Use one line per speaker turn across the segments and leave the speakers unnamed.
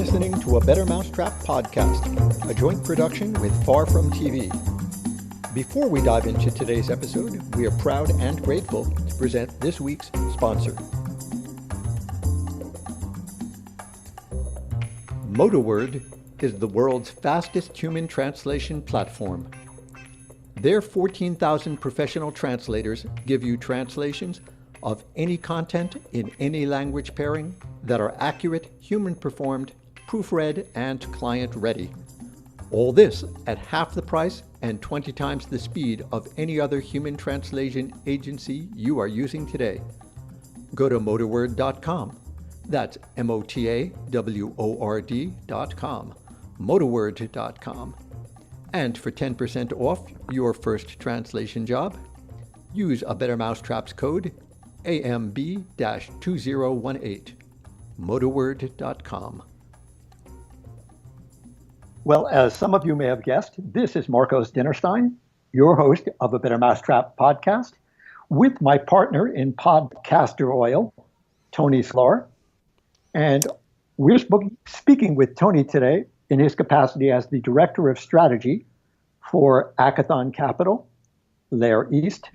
listening to a Better Mousetrap podcast, a joint production with Far From TV. Before we dive into today's episode, we are proud and grateful to present this week's sponsor. MotoWord is the world's fastest human translation platform. Their 14,000 professional translators give you translations of any content in any language pairing that are accurate, human-performed, proofread, and client-ready. All this at half the price and 20 times the speed of any other human translation agency you are using today. Go to motoword.com. That's MOTAWORD.com. motoword.com. And for 10% off your first translation job, use a Better Mousetraps code AMB-2018. motoword.com. Well, as some of you may have guessed, this is Marcos Dinnerstein, your host of a Better Mousetrap podcast, with my partner in podcaster oil, Tony Sklar. And we're speaking with Tony today in his capacity as the Director of Strategy for Accathon Capital, Lair East,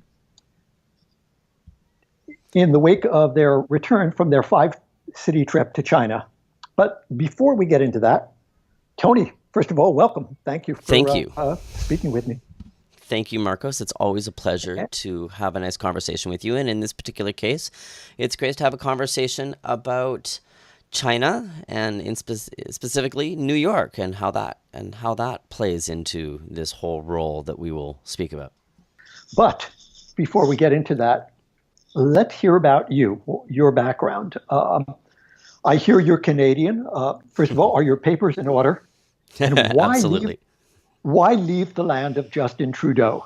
in the wake of their return from their 5-city trip to China. But before we get into that, Tony, first of all, welcome. Thank you for speaking with me.
Thank you, Marcos. It's always a pleasure to have a nice conversation with you. And in this particular case, it's great to have a conversation about China and specifically New York and how that plays into this whole role that we will speak about.
But before we get into that, let's hear about you, your background. I hear you're Canadian. First of all, are your papers in order? And
Absolutely.
Why leave the land of Justin Trudeau?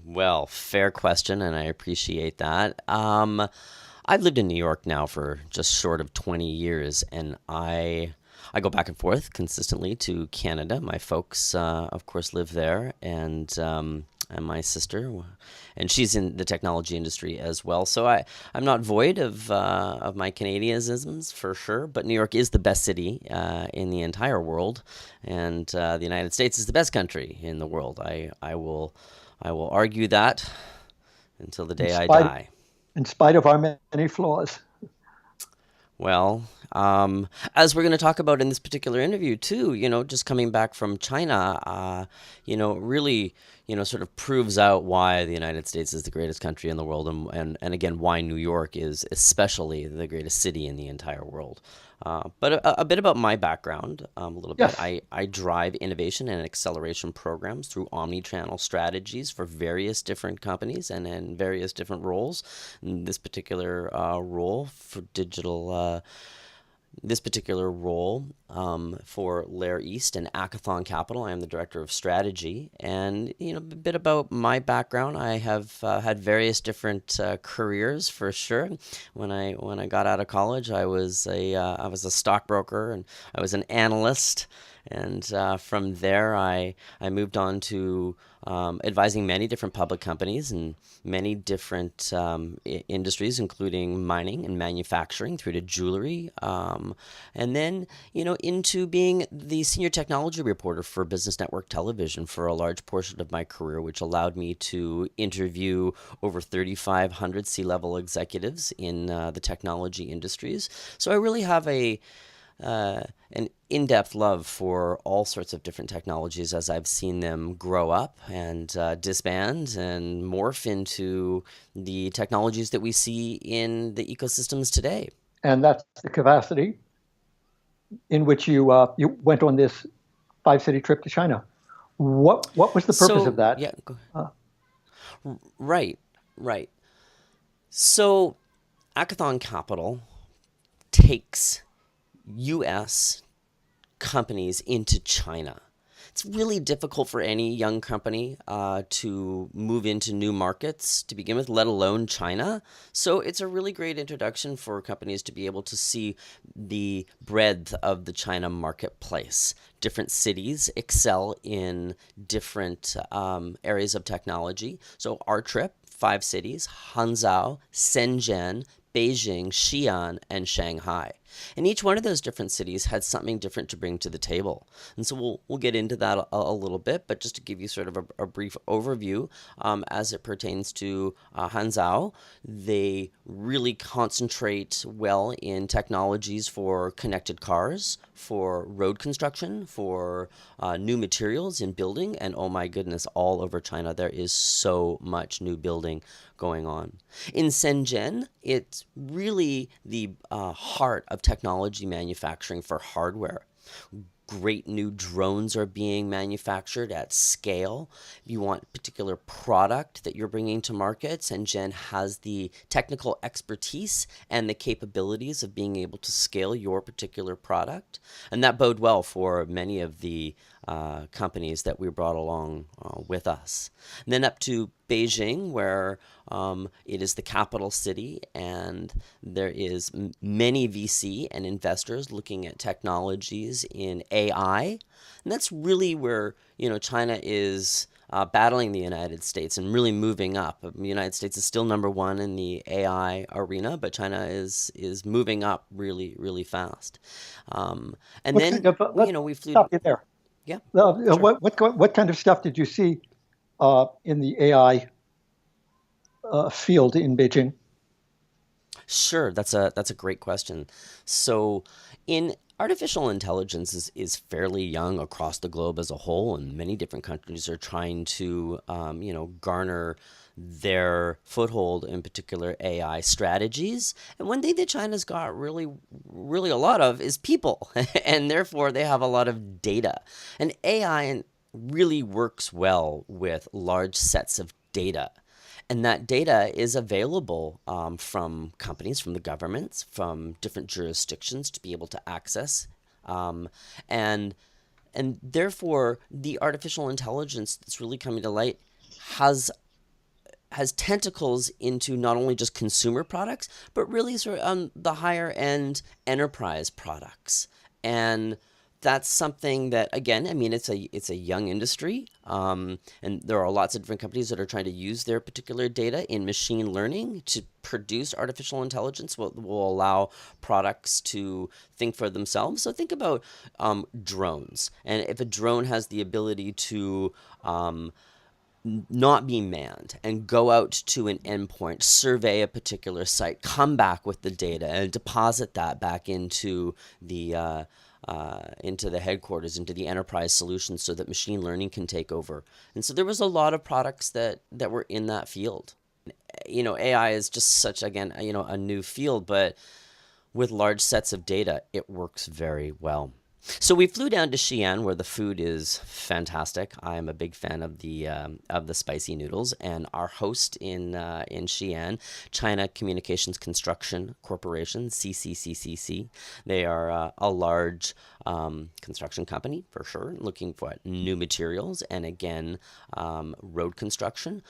Well, fair question, and I appreciate that. I've lived in New York now for just short of 20 years, and I go back and forth consistently to Canada. My folks, of course, live there, and my sister, and she's in the technology industry as well. So I'm not void of my Canadianisms for sure, but New York is the best city in the entire world, and the United States is the best country in the world. I will argue that until the day I die.
In spite of our many flaws.
Well, as we're going to talk about in this particular interview too, just coming back from China, really, sort of proves out why the United States is the greatest country in the world, and again, why New York is especially the greatest city in the entire world. But a bit about my background, a little bit.
Yes.
I drive innovation and acceleration programs through omni-channel strategies for various different companies and in various different roles. In this particular role for digital. This particular role for Lair East and Accathon Capital, I am the Director of Strategy. And, a bit about my background, I have had various different careers for sure. When I got out of college, I was a stockbroker and I was an analyst. And from there, I moved on to advising many different public companies and many different industries, including mining and manufacturing, through to jewelry, and then into being the senior technology reporter for Business Network Television for a large portion of my career, which allowed me to interview over 3,500 C-level executives in the technology industries. So I really have an in-depth love for all sorts of different technologies as I've seen them grow up and disband and morph into the technologies that we see in the ecosystems today.
And that's the capacity in which you went on this 5-city trip to China. What was the purpose of that?
Yeah, Right. So Accathon Capital takes U.S. companies into China. It's really difficult for any young company to move into new markets to begin with, let alone China. So it's a really great introduction for companies to be able to see the breadth of the China marketplace. Different cities excel in different areas of technology. So our trip, 5 cities: Hangzhou, Shenzhen, Beijing, Xi'an, and Shanghai. And each one of those different cities had something different to bring to the table. And so we'll get into that a little bit, but just to give you sort of a brief overview, as it pertains to Hanzhou, they really concentrate well in technologies for connected cars, for road construction, for new materials in building, and oh my goodness, all over China there is so much new building going on. In Shenzhen, it's really the heart of technology manufacturing for hardware. Great new drones are being manufactured at scale. If you want a particular product that you're bringing to market, Shenzhen has the technical expertise and the capabilities of being able to scale your particular product. And that bode well for many of the companies that we brought along with us. And then up to Beijing, where it is the capital city, and there is many VC and investors looking at technologies in AI, and that's really where China is battling the United States and really moving up. The United States is still number one in the AI arena, but China is moving up really, really fast. And
What
then
kind of, let's
we flew.
stop you there.
Yeah, sure.
What kind of stuff did you see in the AI field in Beijing?
Sure, that's a great question. So, in artificial intelligence is fairly young across the globe as a whole, and many different countries are trying to, garner their foothold in particular AI strategies. And one thing that China's got really, really a lot of is people, and therefore they have a lot of data. And AI really works well with large sets of data. And that data is available from companies, from the governments, from different jurisdictions to be able to access. And therefore, the artificial intelligence that's really coming to light has tentacles into not only just consumer products, but really sort of the higher end enterprise products. And that's something that, again, I mean, it's a young industry, and there are lots of different companies that are trying to use their particular data in machine learning to produce artificial intelligence, will allow products to think for themselves. So think about drones, and if a drone has the ability to not be manned and go out to an endpoint, survey a particular site, come back with the data, and deposit that back into the headquarters, into the enterprise solutions, so that machine learning can take over. And so there was a lot of products that were in that field. AI is just such, again, a new field, but with large sets of data, it works very well. So we flew down to Xi'an, where the food is fantastic. I am a big fan of the spicy noodles, and our host in Xi'an, China Communications Construction Corporation, CCCCC. They are a large construction company for sure, looking for new materials and again road construction.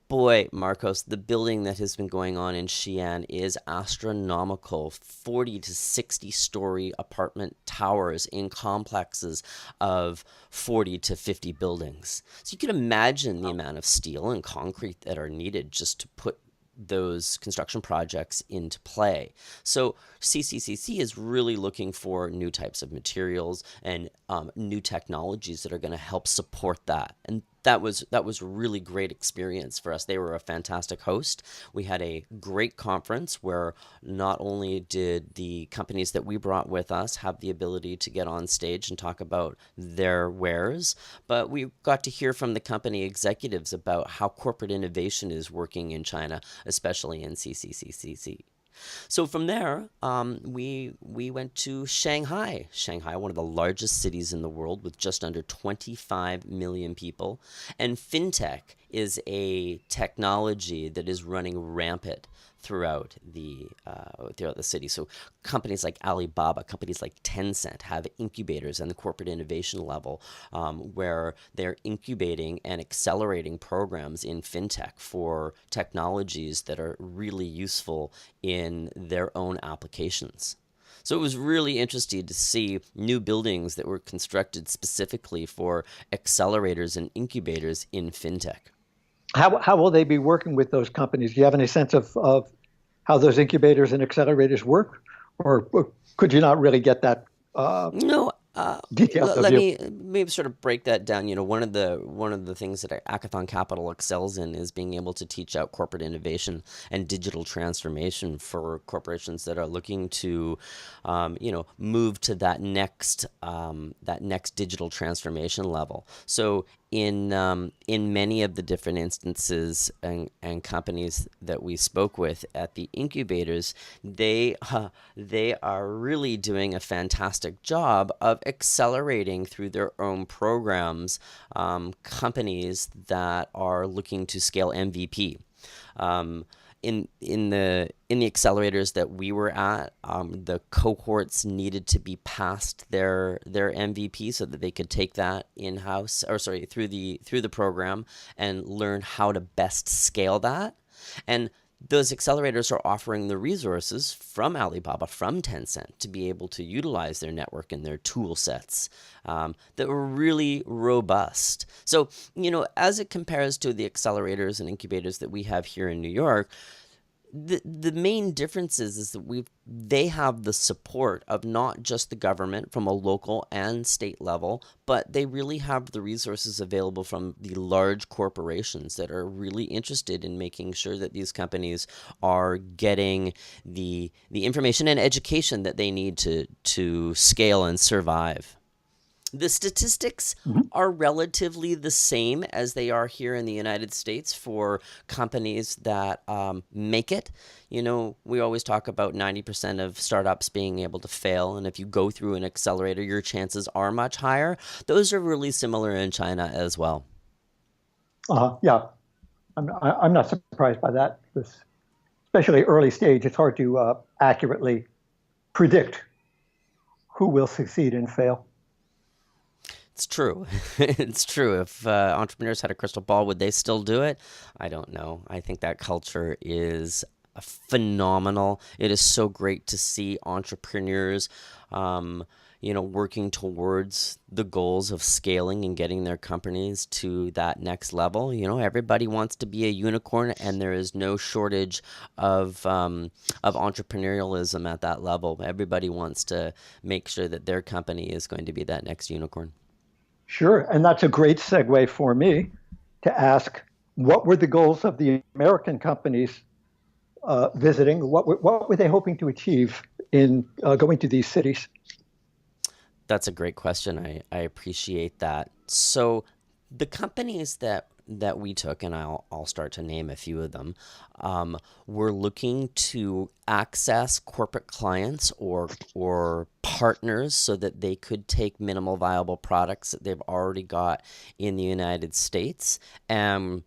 Boy, Marcos, the building that has been going on in Xi'an is astronomical. 40 to 60-story apartment towers in complexes of 40 to 50 buildings. So you can imagine the amount of steel and concrete that are needed just to put those construction projects into play. So CCCC is really looking for new types of materials and new technologies that are going to help support that. And that was a really great experience for us. They were a fantastic host. We had a great conference where not only did the companies that we brought with us have the ability to get on stage and talk about their wares, but we got to hear from the company executives about how corporate innovation is working in China, especially in CCCCC. So from there, we went to Shanghai. Shanghai, one of the largest cities in the world with just under 25 million people. And fintech is a technology that is running rampant throughout the city. So companies like Alibaba, companies like Tencent have incubators on the corporate innovation level where they're incubating and accelerating programs in fintech for technologies that are really useful in their own applications. So it was really interesting to see new buildings that were constructed specifically for accelerators and incubators in fintech.
How will they be working with those companies? Do you have any sense of how those incubators and accelerators work? or could you not really get that
No,
detailed of
let
view?
me maybe sort of break that down. One of the things that Accathon Capital excels in is being able to teach out corporate innovation and digital transformation for corporations that are looking to, move to that next digital transformation level. So in many of the different instances and companies that we spoke with at the incubators, they are really doing a fantastic job of accelerating through their own programs companies that are looking to scale MVP. Um, in the accelerators that we were at, the cohorts needed to be past their MVP so that they could take that in house, or sorry, through the program and learn how to best scale that. And those accelerators are offering the resources from Alibaba, from Tencent, to be able to utilize their network and their tool sets that were really robust. So, as it compares to the accelerators and incubators that we have here in New York, the main difference is that they have the support of not just the government from a local and state level, but they really have the resources available from the large corporations that are really interested in making sure that these companies are getting the information and education that they need to scale and survive. The statistics
Mhm.
are relatively the same as they are here in the United States for companies that make it. We always talk about 90% of startups being able to fail, and if you go through an accelerator, your chances are much higher. Those are really similar in China as well.
Yeah, I'm not surprised by that. Especially early stage, it's hard to accurately predict who will succeed and fail.
It's true. It's true. If entrepreneurs had a crystal ball, would they still do it? I don't know. I think that culture is phenomenal. It is so great to see entrepreneurs, working towards the goals of scaling and getting their companies to that next level. Everybody wants to be a unicorn, and there is no shortage of entrepreneurialism at that level. Everybody wants to make sure that their company is going to be that next unicorn.
Sure, and that's a great segue for me to ask, what were the goals of the American companies visiting? What were they hoping to achieve in going to these cities?
That's a great question. I appreciate that. So the companies that we took, and I'll start to name a few of them, were looking to access corporate clients or partners so that they could take minimal viable products that they've already got in the United States and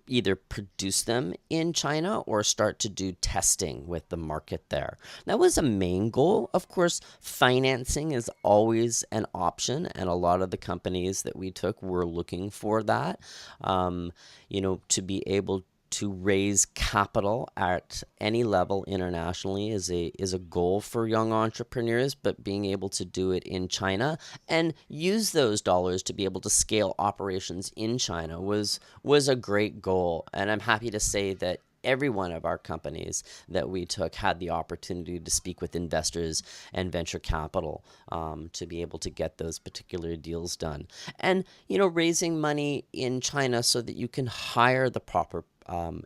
either produce them in China or start to do testing with the market there. That was a main goal. Of course, financing is always an option, and a lot of the companies that we took were looking for that, to be able to raise capital at any level internationally is a goal for young entrepreneurs, but being able to do it in China and use those dollars to be able to scale operations in China was a great goal. And I'm happy to say that every one of our companies that we took had the opportunity to speak with investors and venture capital to be able to get those particular deals done. And, raising money in China so that you can hire the proper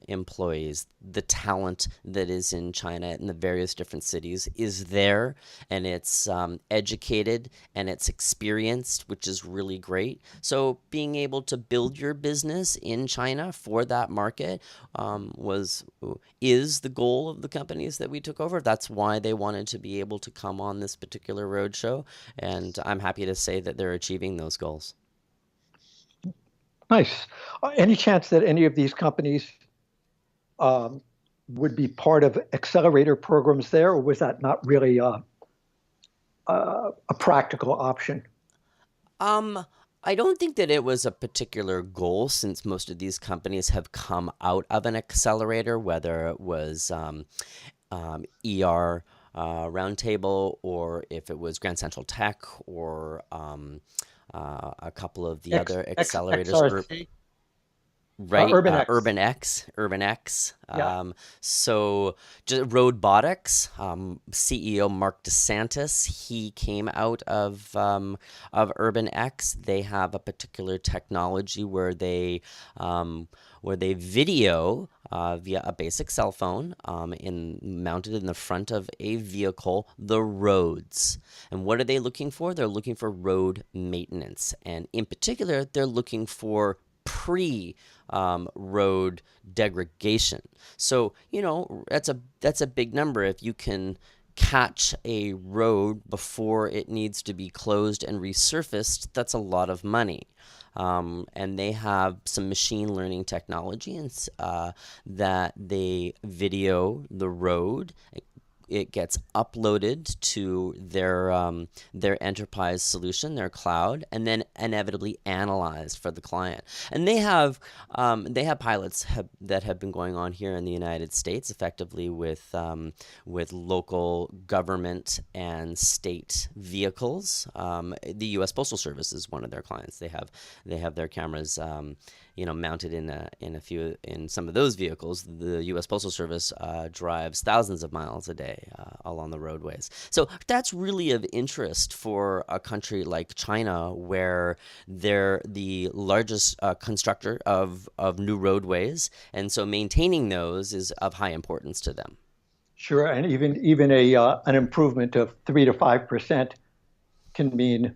employees, the talent that is in China in the various different cities is there, and it's educated and it's experienced, which is really great. So being able to build your business in China for that market was is the goal of the companies that we took over. That's why they wanted to be able to come on this particular roadshow, and I'm happy to say that they're achieving those goals.
Nice. Any chance that any of these companies um, would be part of accelerator programs there, or was that not really a practical option?
Um, I don't think that it was a particular goal since most of these companies have come out of an accelerator, whether it was ER Roundtable or if it was Grand Central Tech or a couple of the other accelerators.
XRC?
Right,
Urban X.
Urban X.
Yeah.
So, just Roadbotics, CEO Mark DeSantis, he came out of Urban X. They have a particular technology where they video via a basic cell phone mounted in the front of a vehicle the roads. And what are they looking for? They're looking for road maintenance, and in particular, they're looking for pre road degradation. So, that's a big number. If you can catch a road before it needs to be closed and resurfaced, that's a lot of money. And they have some machine learning technology that they video the road. It gets uploaded to their enterprise solution, their cloud, and then inevitably analyzed for the client. And they have pilots that have been going on here in the United States, effectively with local government and state vehicles. The U.S. Postal Service is one of their clients. They have their cameras. Mounted in some of those vehicles. The U.S. Postal Service drives thousands of miles a day along the roadways. So that's really of interest for a country like China, where they're the largest constructor of new roadways, and so maintaining those is of high importance to them.
Sure, and even an improvement of 3 to 5% can mean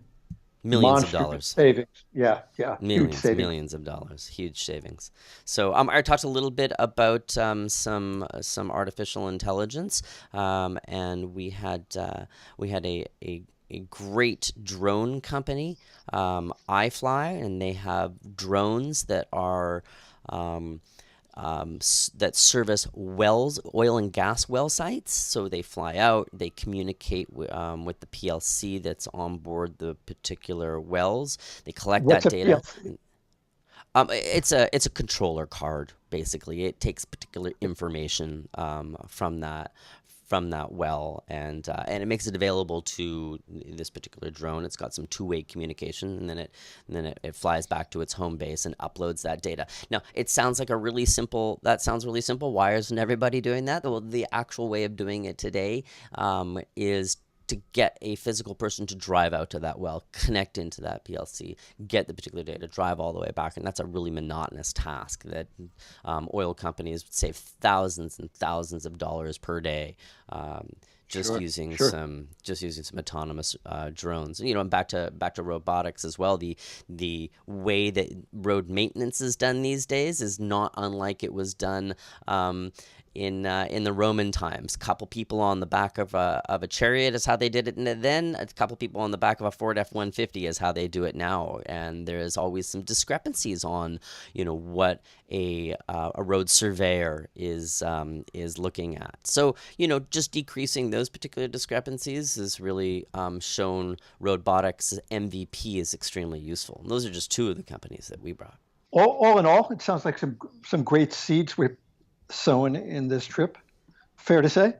Millions of
monstrous
dollars.
savings. Yeah, huge savings.
Millions of dollars, huge savings. So I talked a little bit about some artificial intelligence, and we had a great drone company, iFly, and they have drones that are that service wells, oil and gas well sites. So they fly out, they communicate with the PLC that's on board the particular wells. They collect
What's
that
a
data.
PLC?
It's a controller card, basically. It takes particular information from that well, and it makes it available to this particular drone. It's got some two-way communication, and then it flies back to its home base and uploads that data. Now, it sounds like that sounds really simple. Why isn't everybody doing that? Well, the actual way of doing it today is to get a physical person to drive out to that well, connect into that PLC, get the particular data, drive all the way back. And that's a really monotonous task that oil companies save thousands and thousands of dollars per day using some autonomous drones. And back to robotics as well. The way that road maintenance is done these days is not unlike it was done in the Roman times. A couple people on the back of a chariot is how they did it then. A couple people on the back of a Ford F-150 is how they do it now. And there's always some discrepancies on what a road surveyor is looking at. So just decreasing those particular discrepancies has really shown Robotics MVP is extremely useful. And those are just two of the companies that we brought.
All in all, it sounds like some great seeds were sown in this trip. Fair to say?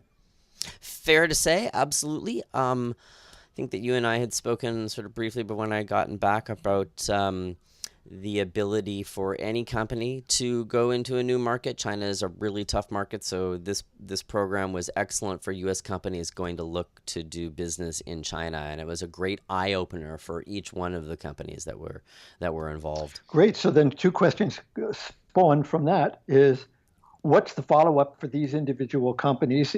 Fair to say, absolutely. I think that you and I had spoken sort of briefly, but when I gotten back about the ability for any company to go into a new market. China is a really tough market, so this program was excellent for U.S. companies going to look to do business in China, and it was a great eye opener for each one of the companies that were involved.
Great. So then, two questions spawned from that is, what's the follow-up for these individual companies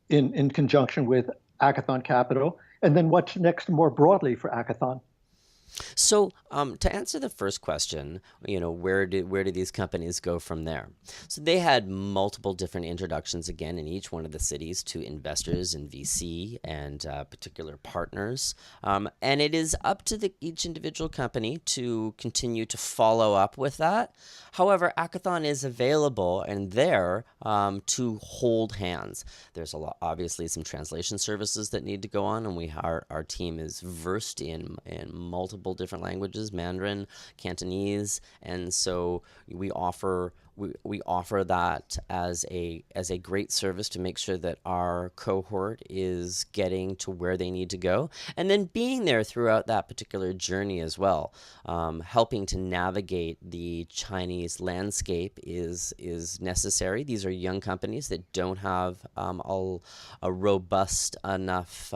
in conjunction with Accathon Capital? And then what's next more broadly for Accathon?
So to answer the first question, where do these companies go from there? So they had multiple different introductions again in each one of the cities to investors and VC and particular partners. And it is up to each individual company to continue to follow up with that. However, Accathon is available and there to hold hands. There's obviously some translation services that need to go on, and our team is versed in multiple different languages, Mandarin, Cantonese, and so we offer we offer that as a great service to make sure that our cohort is getting to where they need to go, and then being there throughout that particular journey as well. Helping to navigate the Chinese landscape is necessary. These are young companies that don't have a robust enough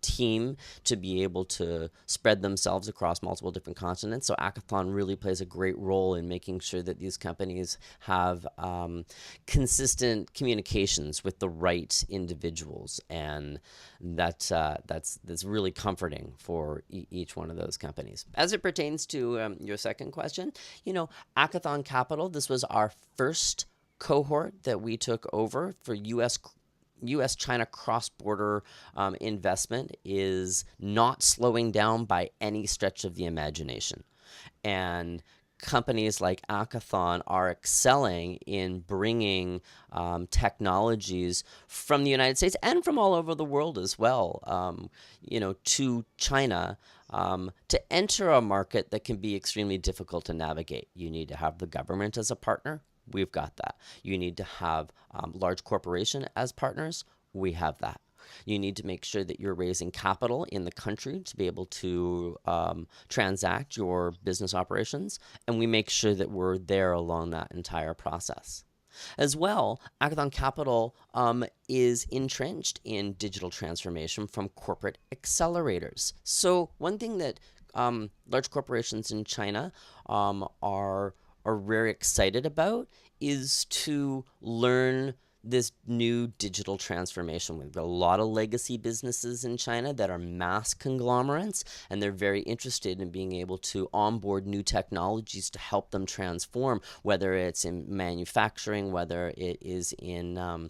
team to be able to spread themselves across multiple different continents. So Accathon really plays a great role in making sure that these companies have consistent communications with the right individuals, and that's really comforting for each one of those companies. As it pertains to your second question, Accathon Capital, this was our first cohort that we took over for U.S.-China cross-border investment, is not slowing down by any stretch of the imagination. And companies like Accathon are excelling in bringing technologies from the United States and from all over the world as well, to China, to enter a market that can be extremely difficult to navigate. You need to have the government as a partner. We've got that. You need to have large corporation as partners. We have that. You need to make sure that you're raising capital in the country to be able to transact your business operations, and we make sure that we're there along that entire process. As well, Accathon Capital is entrenched in digital transformation from corporate accelerators. So one thing that large corporations in China are very excited about is to learn this new digital transformation. We've got a lot of legacy businesses in China that are mass conglomerates, and they're very interested in being able to onboard new technologies to help them transform, whether it's in manufacturing, whether it is in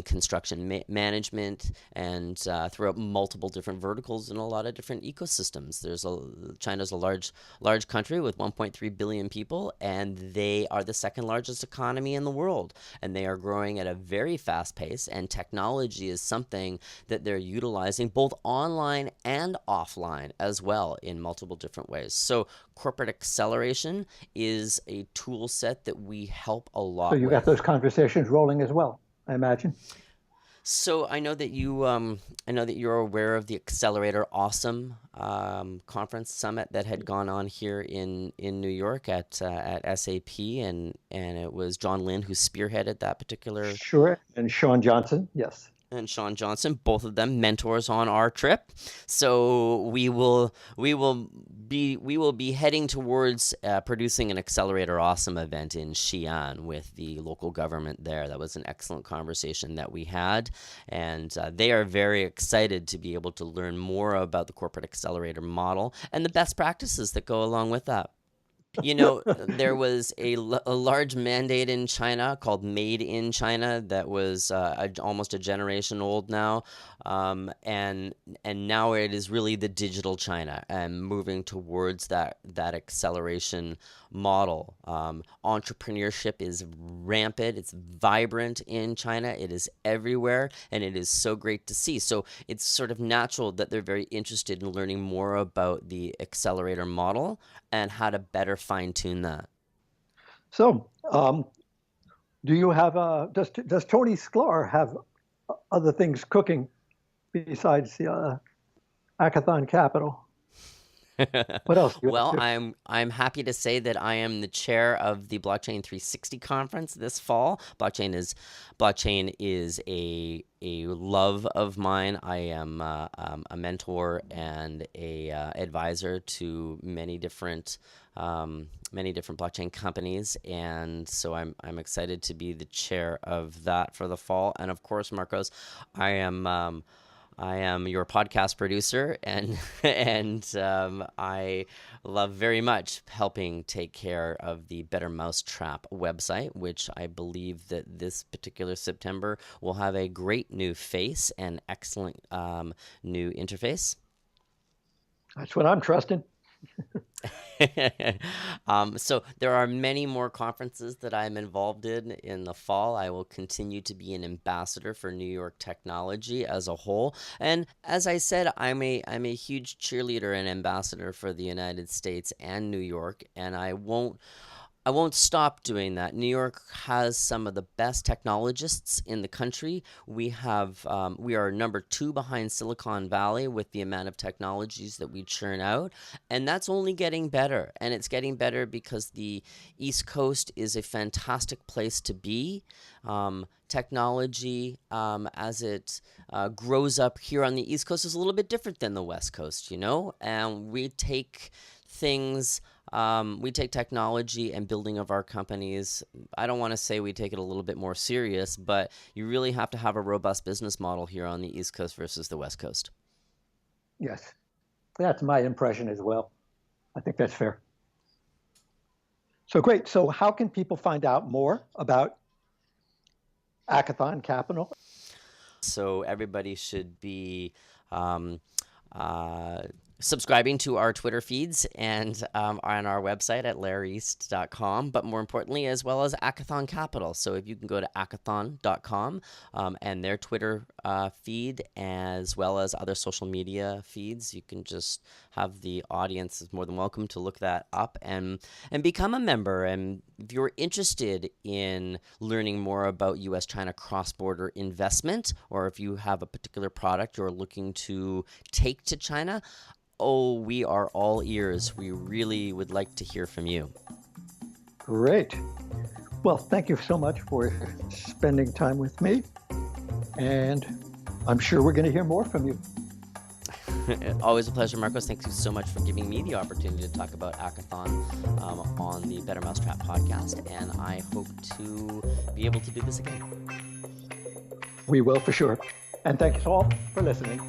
construction management, and throughout multiple different verticals and a lot of different ecosystems. China's a large country with 1.3 billion people, and they are the second largest economy in the world, and they are growing at a very fast pace, and technology is something that they're utilizing both online and offline as well in multiple different ways. So corporate acceleration is a tool set that we help a lot
So you
with.
got those conversations rolling as well, I imagine.
So I know that you're aware of the Accelerator Awesome conference summit that had gone on here in New York at SAP, and it was John Lynn who spearheaded that particular.
Sure. And Sean Johnson, yes.
And Sean Johnson, both of them mentors on our trip. So we will be heading towards producing an Accelerator Awesome event in Xi'an with the local government there. That was an excellent conversation that we had, and they are very excited to be able to learn more about the corporate accelerator model and the best practices that go along with that. There was a large mandate in China called Made in China that was almost a generation old now, and now it is really the digital China and moving towards that acceleration model. Entrepreneurship is rampant, it's vibrant in China, it is everywhere, and it is so great to see. So it's sort of natural that they're very interested in learning more about the accelerator model and how to better fine-tune that.
So, do you have does Tony Sklar have other things cooking besides the Accathon Capital? What else?
Well, I'm happy to say that I am the chair of the Blockchain 360 conference this fall. Blockchain is a love of mine. I am a mentor and a advisor to many different blockchain companies, and so I'm excited to be the chair of that for the fall. And of course, Marcos, I am your podcast producer, and I love very much helping take care of the Better Mousetrap website, which I believe that this particular September will have a great new face and excellent new interface.
That's what I'm trusting.
So there are many more conferences that I'm involved in the fall. I will continue to be an ambassador for New York technology as a whole. And as I said, I'm a huge cheerleader and ambassador for the United States and New York, and I won't I won't stop doing that. New York has some of the best technologists in the country. We are number 2 behind Silicon Valley with the amount of technologies that we churn out, and that's only getting better. And it's getting better because the East Coast is a fantastic place to be. Technology, as it grows up here on the East Coast, is a little bit different than the West Coast, and we take things. We take technology and building of our companies. I don't want to say we take it a little bit more serious, but you really have to have a robust business model here on the East Coast versus the West Coast.
Yes, that's my impression as well. I think that's fair. So great. So how can people find out more about Accathon Capital?
So everybody should be subscribing to our Twitter feeds and on our website at larryeast.com, but more importantly, as well as Accathon Capital. So if you can go to accathon.com and their Twitter feed, as well as other social media feeds, you can just have the audience is more than welcome to look that up and become a member. And if you're interested in learning more about U.S.-China cross-border investment, or if you have a particular product you're looking to take to China, we are all ears. We really would like to hear from you.
Great. Well, thank you so much for spending time with me. And I'm sure we're going to hear more from you.
Always a pleasure, Marcos. Thank you so much for giving me the opportunity to talk about Accathon on the Better Mousetrap podcast. And I hope to be able to do this again.
We will for sure. And thank you all for listening.